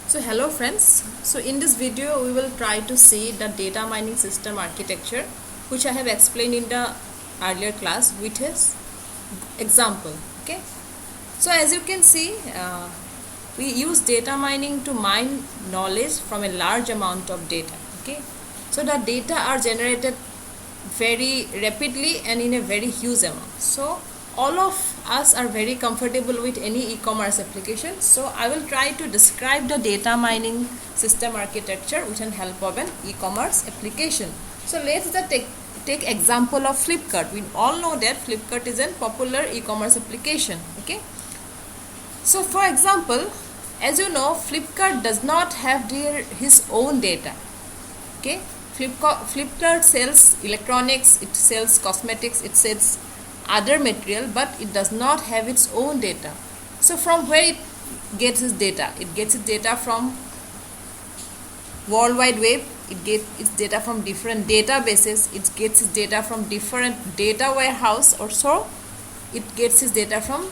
So hello friends, so in this video we will try to see the data mining system architecture which I have explained in the earlier class with his example. Okay, so as you can see we use data mining to mine knowledge from a large amount of data. Okay, so the data are generated very rapidly and in a very huge amount. So all of us are very comfortable with any e-commerce application. So I will try to describe the data mining system architecture with the help of an e-commerce application. So let's take example of Flipkart. We all know that Flipkart is a popular e-commerce application. Okay. So for example, as you know, Flipkart does not have his own data. Okay. Flipkart sells electronics, it sells cosmetics, it sells other material, but it does not have its own data. So from where it gets its data? It gets its data from World Wide Web, it gets its data from different databases, it gets its data from different data warehouse, or so it gets its data from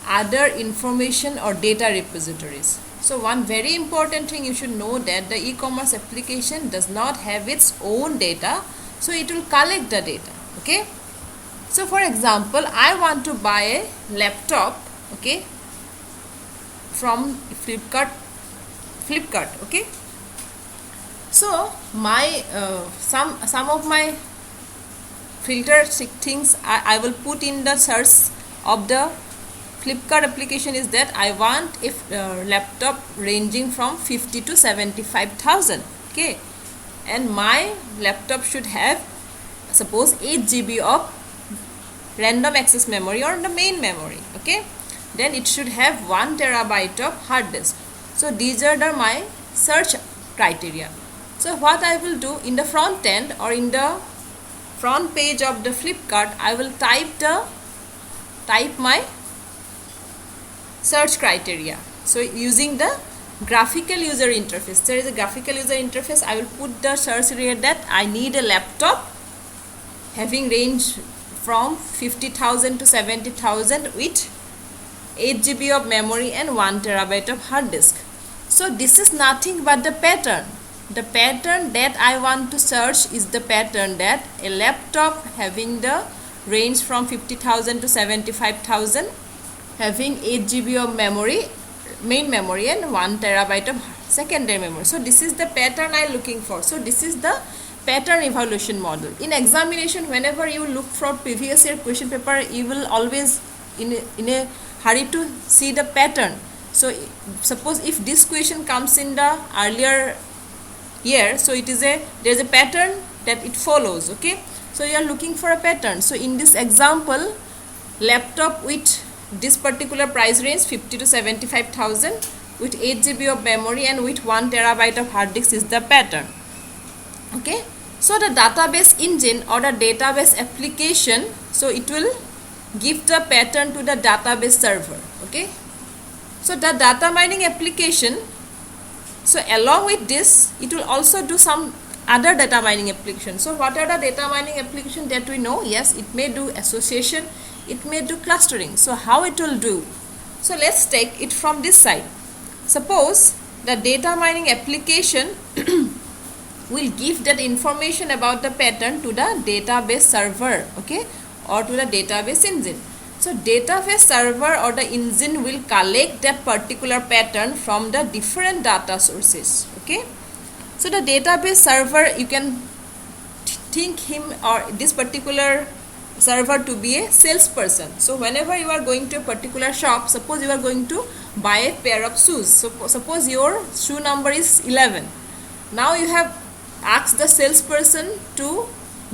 other information or data repositories. So one very important thing you should know that the e-commerce application does not have its own data, so it will collect the data. Okay. So for example, I want to buy a laptop, okay, from Flipkart. Okay. So my some of my filter things I will put in the search of the Flipkart application is that I want a laptop ranging from 50 to 75,000. Okay, and my laptop should have suppose 8 GB of random access memory or the main memory. Okay, then it should have 1 terabyte of hard disk. So these are my search criteria. So what I will do in the front end or in the front page of the Flipkart, I will type my search criteria. So using the graphical user interface, there is a graphical user interface. I will put the search here that I need a laptop having range from 50,000 to 70,000 with 8 GB of memory and 1 terabyte of hard disk. So this is nothing but the pattern. The pattern that I want to search is the pattern that a laptop having the range from 50,000 to 75,000 having 8 GB of memory, main memory, and 1 terabyte of secondary memory. So this is the pattern I am looking for. So this is the pattern evaluation model. In examination, whenever you look for previous year question paper, you will always in a hurry to see the pattern. So suppose if this question comes in the earlier year, so it is there's a pattern that it follows. Okay, so you are looking for a pattern. So in this example, laptop with this particular price range 50 to 75,000 with 8 GB of memory and with 1 terabyte of hard disk is the pattern. Okay, so the database engine or the database application, so it will give the pattern to the database server. Okay, so the data mining application, so along with this it will also do some other data mining application. So what are the data mining application that we know? Yes, it may do association, it may do clustering. So how it will do? So let's take it from this side. Suppose the data mining application will give that information about the pattern to the database server, okay, or to the database engine. So database server or the engine will collect that particular pattern from the different data sources. Okay, so the database server, you can think him or this particular server to be a salesperson. So whenever you are going to a particular shop, suppose you are going to buy a pair of shoes, so suppose your shoe number is 11. Now you have asked the salesperson to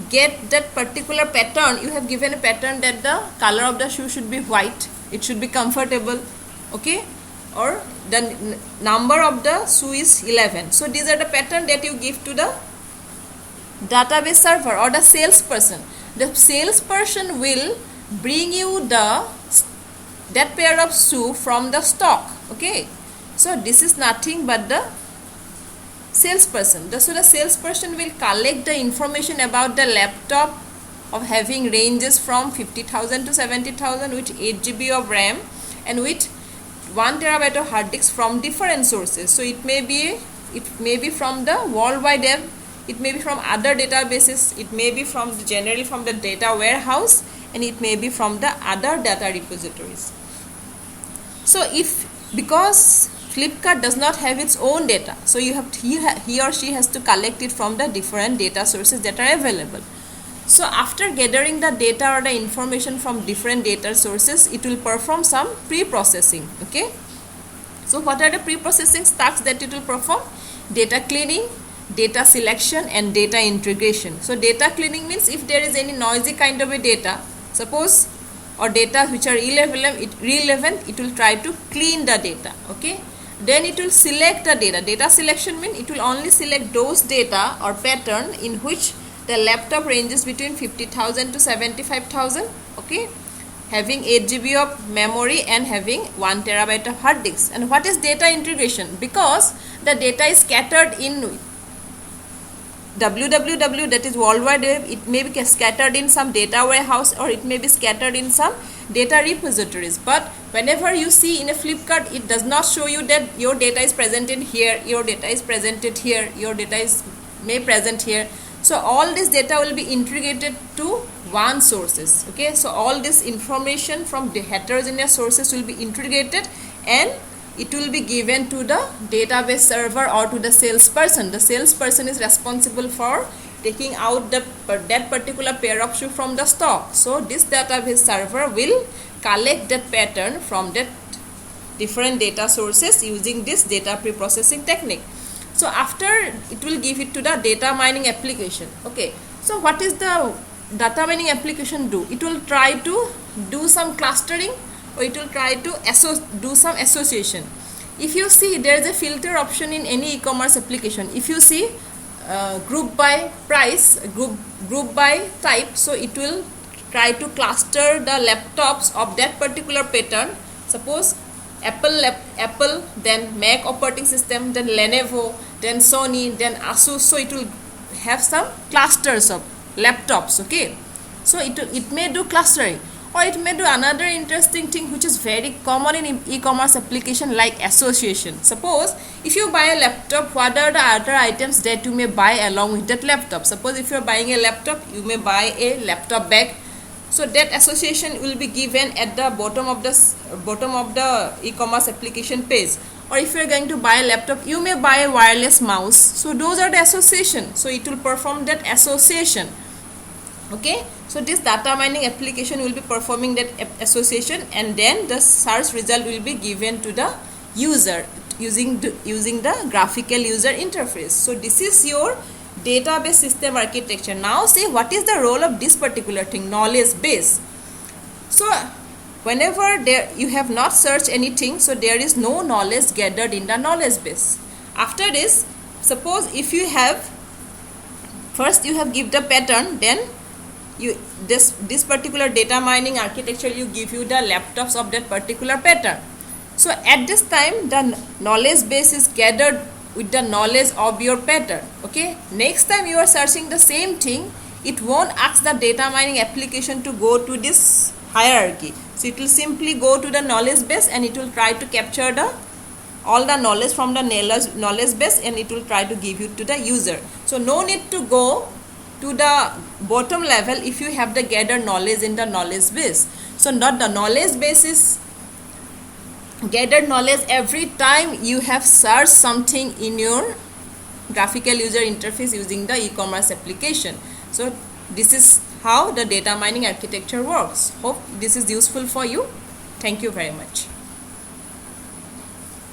get that particular pattern. You have given a pattern that the color of the shoe should be white, it should be comfortable, okay, or the number of the shoe is 11. So these are the pattern that you give to the database server or the salesperson. The salesperson will bring you that pair of shoe from the stock. Okay, so this is nothing but the salesperson. So the salesperson will collect the information about the laptop of having ranges from 50,000 to 70,000 with 8 GB of RAM and with 1 terabyte of hard disk from different sources. So it may be from the World Wide Web, it may be from other databases, it may be from generally from the data warehouse, and it may be from the other data repositories. So because Flipkart does not have its own data, so he or she has to collect it from the different data sources that are available. So after gathering the data or the information from different data sources, it will perform some pre-processing. Okay, so what are the pre-processing tasks that it will perform? Data cleaning, data selection, and data integration. So data cleaning means if there is any noisy kind of a data, suppose, or data which are irrelevant, it will try to clean the data. Okay, then it will select the data. Data selection means it will only select those data or pattern in which the laptop ranges between 50,000 to 75,000. Okay, having 8 GB of memory and having 1 terabyte of hard disk. And what is data integration? Because the data is scattered in www, that is World Wide Web, it may be scattered in some data warehouse, or it may be scattered in some data repositories. But whenever you see in a Flipkart, it does not show you that your data is presented here, your data is presented here, your data is present here. So all this data will be integrated to one sources. Okay, so all this information from the heterogeneous sources will be integrated, and it will be given to the database server or to the salesperson. The salesperson is responsible for taking out that particular pair of shoe from the stock. So this database server will collect that pattern from that different data sources using this data pre-processing technique. So after, it will give it to the data mining application. Okay, so what is the data mining application do? It will try to do some clustering, or it will try to do some association. If you see, there is a filter option in any e-commerce application. If you see group by price, group by type, so it will try to cluster the laptops of that particular pattern. Suppose Apple, then Mac operating system, then Lenovo, then Sony, then Asus. So it will have some clusters of laptops. Okay, so it may do clustering, or it may do another interesting thing which is very common in e-commerce application, like association. Suppose if you buy a laptop, what are the other items that you may buy along with that laptop? Suppose if you are buying a laptop, you may buy a laptop bag. So that association will be given at the bottom of the e-commerce application page. Or if you are going to buy a laptop, you may buy a wireless mouse. So those are the association. So it will perform that association. Okay, so this data mining application will be performing that association, and then the search result will be given to the user using the graphical user interface. So this is your database system architecture. Now see, what is the role of this particular thing, knowledge base. So whenever you have not searched anything, so there is no knowledge gathered in the knowledge base. After this, suppose if you have first you have give the pattern, then this particular data mining architecture will give you the laptops of that particular pattern. So at this time, the knowledge base is gathered with the knowledge of your pattern. Okay, next time you are searching the same thing, it won't ask the data mining application to go to this hierarchy. So it will simply go to the knowledge base, and it will try to capture all the knowledge from the knowledge base, and it will try to give it to the user. So no need to go to the bottom level if you have the gathered knowledge in the knowledge base. So not the knowledge base is gathered knowledge every time you have searched something in your graphical user interface using the e-commerce application. So this is how the data mining architecture works. Hope this is useful for you. Thank you very much.